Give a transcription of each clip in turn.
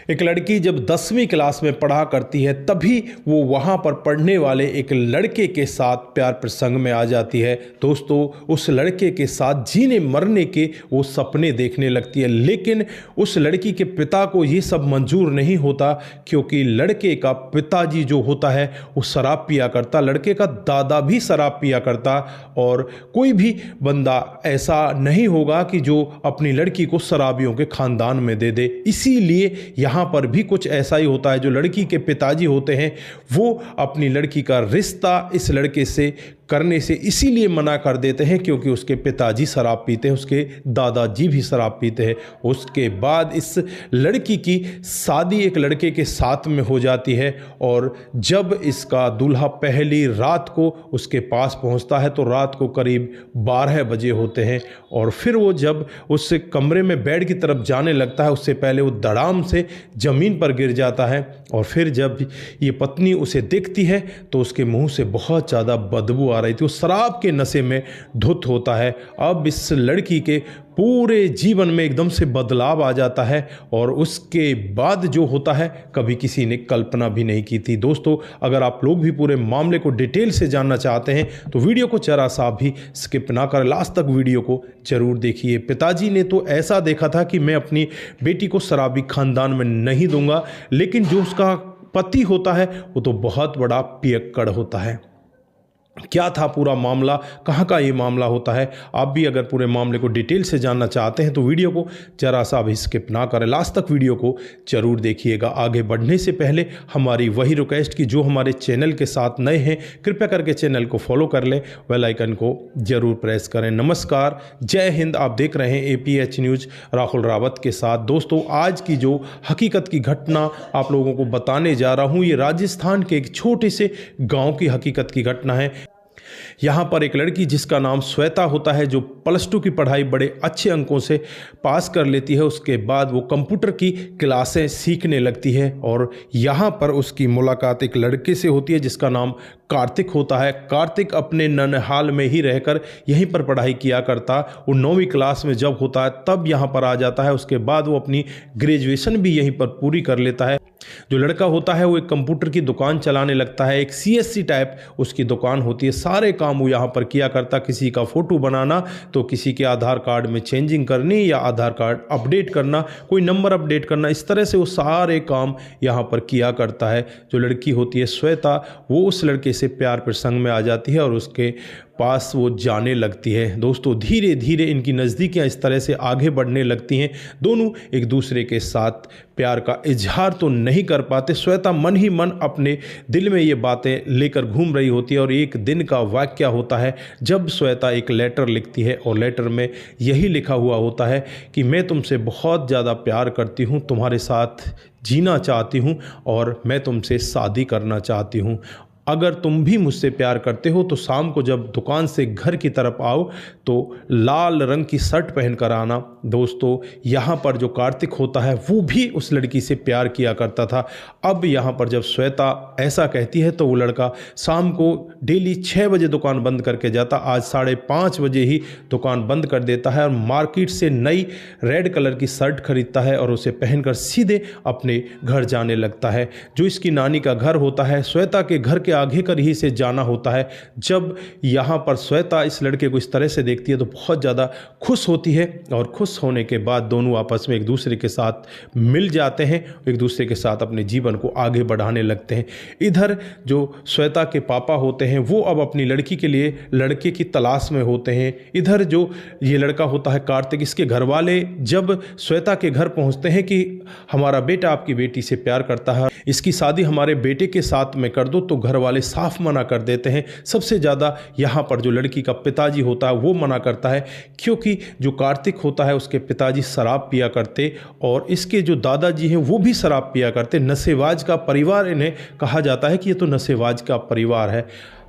एक लड़की जब 10वीं क्लास में पढ़ा करती है तभी वो वहाँ पर पढ़ने वाले एक लड़के के साथ प्यार प्रसंग में आ जाती है। दोस्तों, उस लड़के के साथ जीने मरने के वो सपने देखने लगती है, लेकिन उस लड़की के पिता को ये सब मंजूर नहीं होता, क्योंकि लड़के का पिताजी जो होता है वो शराब पिया करता, लड़के का दादा भी शराब पिया करता, और कोई भी बंदा ऐसा नहीं होगा कि जो अपनी लड़की को शराबियों के खानदान में दे दे। इसीलिए यहाँ पर भी कुछ ऐसा ही होता है। जो लड़की के पिताजी होते हैं वो अपनी लड़की का रिश्ता इस लड़के से करने से इसीलिए मना कर देते हैं क्योंकि उसके पिताजी शराब पीते हैं, उसके दादाजी भी शराब पीते हैं। उसके बाद इस लड़की की शादी एक लड़के के साथ में हो जाती है, और जब इसका दूल्हा पहली रात को उसके पास पहुंचता है तो रात को करीब 12 बजे होते हैं, और फिर वो जब उस कमरे में बेड की तरफ जाने लगता है उससे पहले वो धड़ाम से ज़मीन पर गिर जाता है। और फिर जब ये पत्नी उसे देखती है तो उसके मुंह से बहुत ज़्यादा बदबू आ रही थी, वो शराब के नशे में धुत होता है। अब इस लड़की के पूरे जीवन में एकदम से बदलाव आ जाता है, और उसके बाद जो होता है कभी किसी ने कल्पना भी नहीं की थी। दोस्तों, अगर आप लोग भी पूरे मामले को डिटेल से जानना चाहते हैं तो वीडियो को जरा सा भी स्किप ना करें, लास्ट तक वीडियो को जरूर देखिए। पिताजी ने तो ऐसा देखा था कि मैं अपनी बेटी को शराबी खानदान में नहीं दूंगा, लेकिन जो उसका पति होता है वो तो बहुत बड़ा पियक्कड़ होता है। क्या था पूरा मामला, कहाँ का ये मामला होता है, आप भी अगर पूरे मामले को डिटेल से जानना चाहते हैं तो वीडियो को जरा सा भी स्किप ना करें, लास्ट तक वीडियो को जरूर देखिएगा। आगे बढ़ने से पहले हमारी वही रिक्वेस्ट कि जो हमारे चैनल के साथ नए हैं कृपया करके चैनल को फॉलो कर लें, बेल आइकन को जरूर प्रेस करें। नमस्कार, जय हिंद। आप देख रहे हैं APH न्यूज़ राहुल रावत के साथ। दोस्तों, आज की जो हकीकत की घटना आप लोगों को बताने जा रहा हूँ ये राजस्थान के एक छोटे से गाँव की हकीकत की घटना है। यहाँ पर एक लड़की जिसका नाम श्वेता होता है, जो +2 की पढ़ाई बड़े अच्छे अंकों से पास कर लेती है। उसके बाद वो कंप्यूटर की क्लासें सीखने लगती है, और यहाँ पर उसकी मुलाकात एक लड़के से होती है जिसका नाम कार्तिक होता है। कार्तिक अपने ननिहाल में ही रहकर यहीं पर पढ़ाई किया करता। वो 9वीं क्लास में जब होता है तब यहाँ पर आ जाता है। उसके बाद वो अपनी ग्रेजुएशन भी यहीं पर पूरी कर लेता है। जो लड़का होता है वो एक कंप्यूटर की दुकान चलाने लगता है, एक CSC टाइप उसकी दुकान होती है। सारे काम वो यहाँ पर किया करता, किसी का फ़ोटो बनाना तो किसी के आधार कार्ड में चेंजिंग करनी या आधार कार्ड अपडेट करना, कोई नंबर अपडेट करना, इस तरह से वो सारे काम यहाँ पर किया करता है। जो लड़की होती है श्वेता, वो उस लड़के से प्यार प्रसंग में आ जाती है और उसके पास वो जाने लगती है। दोस्तों, धीरे धीरे इनकी नज़दीकियाँ इस तरह से आगे बढ़ने लगती हैं। दोनों एक दूसरे के साथ प्यार का इजहार तो नहीं कर पाते। श्वेता मन ही मन अपने दिल में ये बातें लेकर घूम रही होती है, और एक दिन का वाक़या होता है जब श्वेता एक लेटर लिखती है, और लेटर में यही लिखा हुआ होता है कि मैं तुमसे बहुत ज़्यादा प्यार करती हूँ, तुम्हारे साथ जीना चाहती हूँ, और मैं तुमसे शादी करना चाहती हूँ। अगर तुम भी मुझसे प्यार करते हो तो शाम को जब दुकान से घर की तरफ आओ तो लाल रंग की शर्ट पहन कर आना। दोस्तों, यहाँ पर जो कार्तिक होता है वो भी उस लड़की से प्यार किया करता था। अब यहाँ पर जब श्वेता ऐसा कहती है तो वो लड़का शाम को डेली 6 बजे दुकान बंद करके जाता। आज 5:30 बजे ही दुकान बंद कर देता है और मार्केट से नई रेड कलर की शर्ट खरीदता है और उसे पहनकर सीधे अपने घर जाने लगता है, जो इसकी नानी का घर होता है। श्वेता के घर के आगे कर ही से जाना होता है। जब यहाँ पर श्वेता इस लड़के को इस तरह से देखती है तो बहुत ज़्यादा खुश होती है, और खुश होने के बाद दोनों आपस में एक दूसरे के साथ मिल जाते हैं, एक दूसरे के साथ अपने जीवन को आगे बढ़ाने लगते हैं। इधर जो श्वेता के पापा होते हैं वो अब अपनी लड़की के लिए लड़के की तलाश में होते हैं। इधर जो ये लड़का होता है कार्तिक, इसके घर वाले जब श्वेता के घर पहुँचते हैं कि हमारा बेटा आपकी बेटी से प्यार करता है, इसकी शादी हमारे बेटे के साथ में कर दो, तो घर वाले साफ मना कर देते हैं। सबसे ज़्यादा यहाँ पर जो लड़की का पिताजी होता है वो मना करता है, क्योंकि जो कार्तिक होता है उसके पिताजी शराब पिया करते, और इसके जो दादाजी हैं वो भी शराब पिया करते। नशेबाज का परिवार इन्हें कहा जाता है कि ये तो नशेबाज का परिवार है।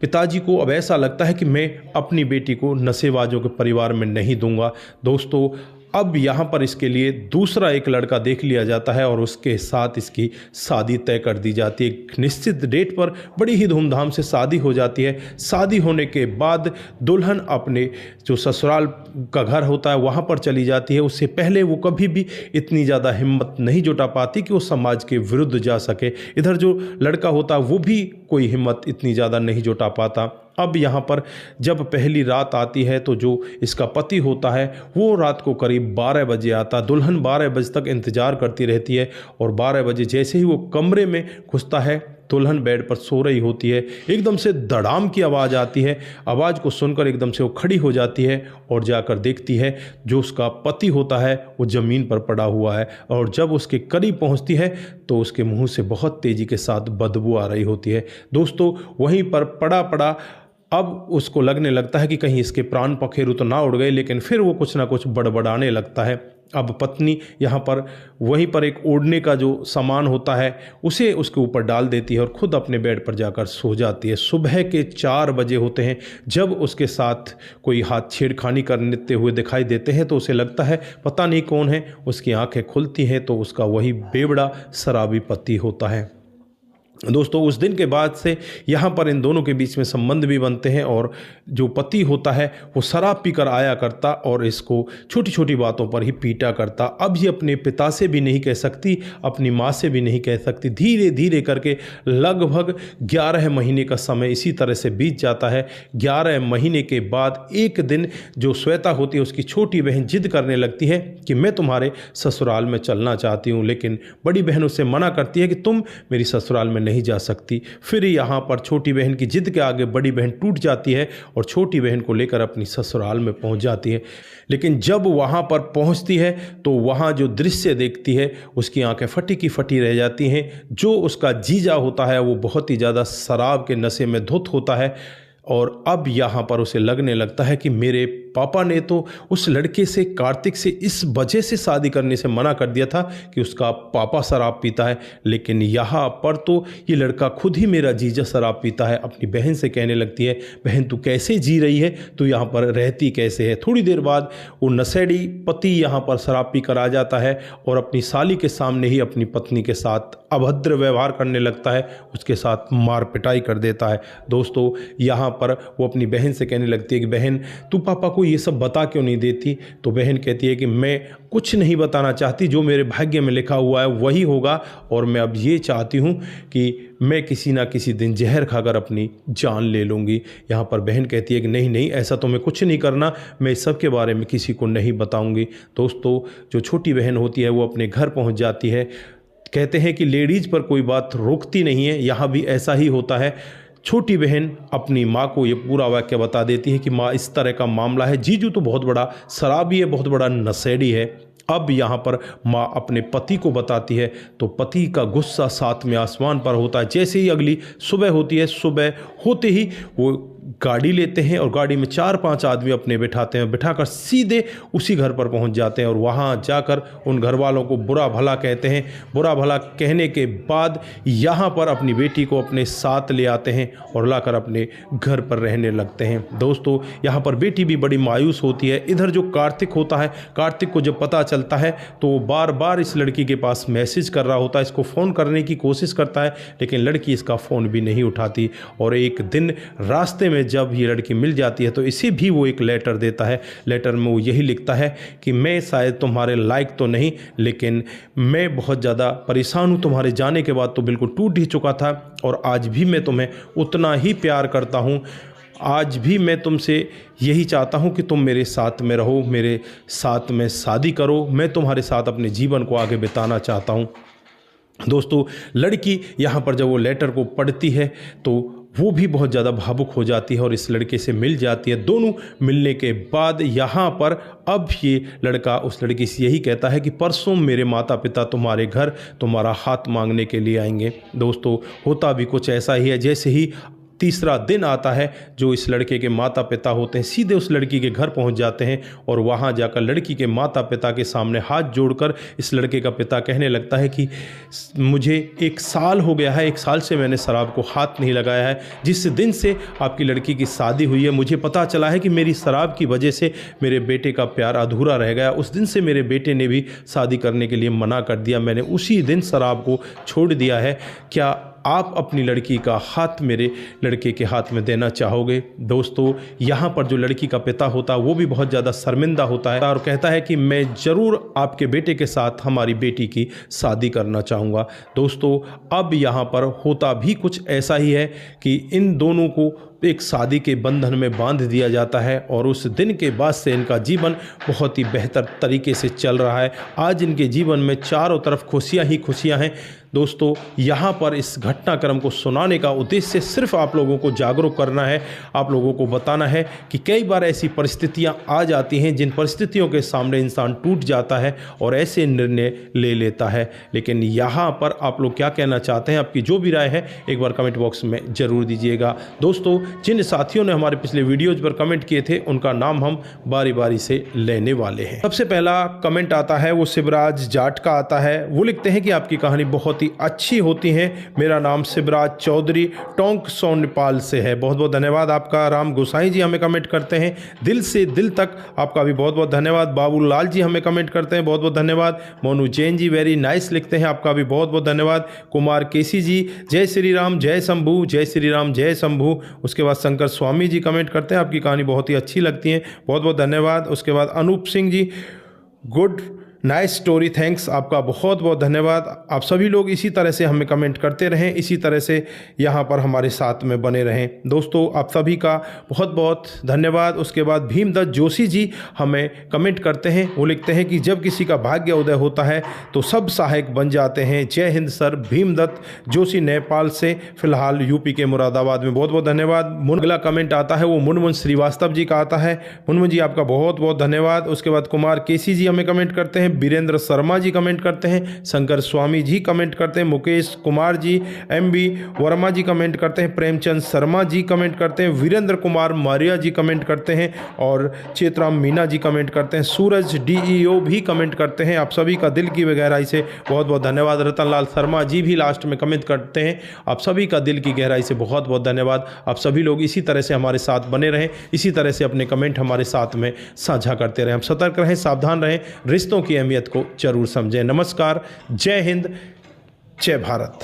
पिताजी को अब ऐसा लगता है कि मैं अपनी बेटी को नशेबाजों के परिवार में नहीं दूंगा। दोस्तों, अब यहाँ पर इसके लिए दूसरा एक लड़का देख लिया जाता है और उसके साथ इसकी शादी तय कर दी जाती है। एक निश्चित डेट पर बड़ी ही धूमधाम से शादी हो जाती है। शादी होने के बाद दुल्हन अपने जो ससुराल का घर होता है वहाँ पर चली जाती है। उससे पहले वो कभी भी इतनी ज़्यादा हिम्मत नहीं जुटा पाती कि वो समाज के विरुद्ध जा सके। इधर जो लड़का होता है वो भी कोई हिम्मत इतनी ज़्यादा नहीं जुटा पाता। अब यहाँ पर जब पहली रात आती है तो जो इसका पति होता है वो रात को करीब 12 बजे आता। दुल्हन 12 बजे तक इंतज़ार करती रहती है और 12 बजे जैसे ही वो कमरे में घुसता है, दुल्हन बेड पर सो रही होती है, एकदम से धड़ाम की आवाज़ आती है। आवाज़ को सुनकर एकदम से वो खड़ी हो जाती है और जाकर देखती है जो उसका पति होता है वो ज़मीन पर पड़ा हुआ है। और जब उसके करीब पहुंचती है तो उसके मुंह से बहुत तेज़ी के साथ बदबू आ रही होती है। दोस्तों, वहीं पर पड़ा पड़ा अब उसको लगने लगता है कि कहीं इसके प्राण पखेरु तो ना उड़ गए, लेकिन फिर वो कुछ ना कुछ बड़बड़ाने लगता है। अब पत्नी यहाँ पर वहीं पर एक ओढ़ने का जो सामान होता है उसे उसके ऊपर डाल देती है और ख़ुद अपने बेड पर जाकर सो जाती है। सुबह के 4 बजे होते हैं जब उसके साथ कोई हाथ छेड़खानी करते हुए दिखाई देते हैं तो उसे लगता है पता नहीं कौन है। उसकी आंखें खुलती हैं तो उसका वही बेवड़ा शराबी पति होता है। दोस्तों, उस दिन के बाद से यहाँ पर इन दोनों के बीच में संबंध भी बनते हैं और जो पति होता है वो शराब पीकर आया करता और इसको छोटी छोटी बातों पर ही पीटा करता। अब ये अपने पिता से भी नहीं कह सकती, अपनी माँ से भी नहीं कह सकती। धीरे धीरे करके लगभग 11 महीने का समय इसी तरह से बीत जाता है। 11 महीने के बाद एक दिन जो श्वेता होती है उसकी छोटी बहन जिद करने लगती है कि मैं तुम्हारे ससुराल में चलना चाहती हूँ, लेकिन बड़ी बहन उससे मना करती है कि तुम मेरी ससुराल में नहीं जा सकती। फिर यहाँ पर छोटी बहन की जिद के आगे बड़ी बहन टूट जाती है और छोटी बहन को लेकर अपनी ससुराल में पहुंच जाती है। लेकिन जब वहाँ पर पहुँचती है तो वहाँ जो दृश्य देखती है उसकी आंखें फटी की फटी रह जाती हैं। जो उसका जीजा होता है वो बहुत ही ज़्यादा शराब के नशे में धुत होता है और अब यहाँ पर उसे लगने लगता है कि मेरे पापा ने तो उस लड़के से, कार्तिक से, इस वजह से शादी करने से मना कर दिया था कि उसका पापा शराब पीता है, लेकिन यहाँ पर तो ये लड़का खुद ही मेरा जीजा शराब पीता है। अपनी बहन से कहने लगती है, बहन तू कैसे जी रही है, तू यहाँ पर रहती कैसे है। थोड़ी देर बाद वो नशेड़ी पति यहाँ पर शराब पी कर आ जाता है और अपनी साली के सामने ही अपनी पत्नी के साथ अभद्र व्यवहार करने लगता है, उसके साथ मार पिटाई कर देता है। दोस्तों, यहाँ पर वो अपनी बहन से कहने लगती है कि बहन तू पापा को ये सब बता क्यों नहीं देती। तो बहन कहती है कि मैं कुछ नहीं बताना चाहती, जो मेरे भाग्य में लिखा हुआ है वही होगा और मैं अब ये चाहती हूँ कि मैं किसी ना किसी दिन जहर खाकर अपनी जान ले लूँगी। यहाँ पर बहन कहती है कि नहीं नहीं, ऐसा तो मैं कुछ नहीं करना, मैं इस सब के बारे में किसी को नहीं बताऊँगी। दोस्तों, जो छोटी बहन होती है वो अपने घर पहुँच जाती है। कहते हैं कि लेडीज़ पर कोई बात रोकती नहीं है, यहाँ भी ऐसा ही होता है। छोटी बहन अपनी माँ को ये पूरा वाक्य बता देती है कि माँ इस तरह का मामला है, जीजू तो बहुत बड़ा शराबी है, बहुत बड़ा नशेड़ी है। अब यहाँ पर माँ अपने पति को बताती है तो पति का गुस्सा 7वें आसमान पर होता है। जैसे ही अगली सुबह होती है, सुबह होते ही वो गाड़ी लेते हैं और गाड़ी में 4-5 आदमी अपने बिठाते हैं, बिठाकर सीधे उसी घर पर पहुंच जाते हैं और वहां जाकर उन घर वालों को बुरा भला कहते हैं। बुरा भला कहने के बाद यहां पर अपनी बेटी को अपने साथ ले आते हैं और लाकर अपने घर पर रहने लगते हैं। दोस्तों, यहां पर बेटी भी बड़ी मायूस होती है। इधर जो कार्तिक होता है, कार्तिक को जब पता चलता है तो वो बार बार इस लड़की के पास मैसेज कर रहा होता है, इसको फ़ोन करने की कोशिश करता है, लेकिन लड़की इसका फ़ोन भी नहीं उठाती। और एक दिन रास्ते में जब ये लड़की मिल जाती है तो इसे भी वो एक लेटर देता है। लेटर में वो यही लिखता है कि मैं शायद तुम्हारे लायक तो नहीं, लेकिन मैं बहुत ज़्यादा परेशान हूँ। तुम्हारे जाने के बाद तो बिल्कुल टूट ही चुका था और आज भी मैं तुम्हें उतना ही प्यार करता हूँ। आज भी मैं तुमसे यही चाहता हूँ कि तुम मेरे साथ में रहो, मेरे साथ में शादी करो, मैं तुम्हारे साथ अपने जीवन को आगे बिताना चाहता हूँ। दोस्तों, लड़की यहाँ पर जब वो लेटर को पढ़ती है तो वो भी बहुत ज़्यादा भावुक हो जाती है और इस लड़के से मिल जाती है। दोनों मिलने के बाद यहाँ पर अब ये लड़का उस लड़की से यही कहता है कि परसों मेरे माता पिता तुम्हारे घर तुम्हारा हाथ मांगने के लिए आएंगे। दोस्तों, होता भी कुछ ऐसा ही है। जैसे ही तीसरा दिन आता है जो इस लड़के के माता पिता होते हैं सीधे उस लड़की के घर पहुंच जाते हैं और वहां जाकर लड़की के माता पिता के सामने हाथ जोड़कर इस लड़के का पिता कहने लगता है कि मुझे 1 साल हो गया है, 1 साल से मैंने शराब को हाथ नहीं लगाया है। जिस दिन से आपकी लड़की की शादी हुई है मुझे पता चला है कि मेरी शराब की वजह से मेरे बेटे का प्यार अधूरा रह गया। उस दिन से मेरे बेटे ने भी शादी करने के लिए मना कर दिया, मैंने उसी दिन शराब को छोड़ दिया है। क्या आप अपनी लड़की का हाथ मेरे लड़के के हाथ में देना चाहोगे? दोस्तों, यहाँ पर जो लड़की का पिता होता है वो भी बहुत ज़्यादा शर्मिंदा होता है और कहता है कि मैं ज़रूर आपके बेटे के साथ हमारी बेटी की शादी करना चाहूँगा। दोस्तों, अब यहाँ पर होता भी कुछ ऐसा ही है कि इन दोनों को एक शादी के बंधन में बांध दिया जाता है और उस दिन के बाद से इनका जीवन बहुत ही बेहतर तरीके से चल रहा है। आज इनके जीवन में चारों तरफ खुशियाँ ही खुशियाँ हैं। दोस्तों, यहाँ पर इस घटनाक्रम को सुनाने का उद्देश्य सिर्फ आप लोगों को जागरूक करना है, आप लोगों को बताना है कि कई बार ऐसी परिस्थितियाँ आ जाती हैं जिन परिस्थितियों के सामने इंसान टूट जाता है और ऐसे निर्णय ले लेता है। लेकिन यहाँ पर आप लोग क्या कहना चाहते हैं, आपकी जो भी राय है एक बार कमेंट बॉक्स में ज़रूर दीजिएगा। दोस्तों, जिन साथियों ने हमारे पिछले वीडियोज पर कमेंट किए थे उनका नाम हम बारी बारी से लेने वाले हैं। सबसे पहला कमेंट आता है वो शिवराज जाट का आता है। वो लिखते हैं कि आपकी कहानी बहुत अच्छी होती है। मेरा नाम शिवराज चौधरी टोंक सो नेपाल से है। बहुत बहुत धन्यवाद आपका। राम गोसाई जी हमें कमेंट करते हैं दिल से दिल तक, आपका भी बहुत बहुत धन्यवाद। बाबूलाल जी हमें कमेंट करते हैं, बहुत बहुत धन्यवाद। मोनू जैन जी वेरी नाइस लिखते हैं, आपका भी बहुत बहुत धन्यवाद। कुमार केसी जी जय श्री राम जय शंभू, जय श्री राम जय शंभू। उसके बाद शंकर स्वामी जी कमेंट करते हैं, आपकी कहानी बहुत ही अच्छी लगती है, बहुत बहुत धन्यवाद। उसके बाद Anoop Singh ji good nice story thanks, आपका बहुत बहुत धन्यवाद। आप सभी लोग इसी तरह से हमें कमेंट करते रहें, इसी तरह से यहाँ पर हमारे साथ में बने रहें। दोस्तों, आप सभी का बहुत बहुत धन्यवाद। उसके बाद भीमदत्त जोशी जी हमें कमेंट करते हैं। वो लिखते हैं कि जब किसी का भाग्य उदय होता है तो सब सहायक बन जाते हैं। जय हिंद सर। भीमदत्त जोशी नेपाल से, फिलहाल यूपी के मुरादाबाद में। बहुत बहुत धन्यवाद। अगला कमेंट आता है वो मुनमुन श्रीवास्तव जी का आता है। मुनमुन जी आपका बहुत बहुत धन्यवाद। उसके बाद कुमार केसी जी हमें कमेंट करते हैं, बीरेंद्र शर्मा जी कमेंट करते हैं, शंकर स्वामी जी कमेंट करते हैं, मुकेश कुमार जी, एमबी वर्मा जी कमेंट करते हैं, प्रेमचंद शर्मा जी कमेंट करते हैं, वीरेंद्र कुमार मारिया जी कमेंट करते हैं और चेतराम मीना जी कमेंट करते हैं, सूरज डीईओ भी कमेंट करते हैं। आप सभी का दिल की गहराई से बहुत बहुत धन्यवाद। रतनलाल शर्मा जी भी लास्ट में कमेंट करते हैं, आप सभी का दिल की गहराई से बहुत बहुत धन्यवाद। आप सभी लोग इसी तरह से हमारे साथ बने रहें, इसी तरह से अपने कमेंट हमारे साथ में साझा करते रहें। हम सतर्क रहें, सावधान रहें, रिश्तों की अहमियत को जरूर समझें। नमस्कार, जय हिंद, जय भारत।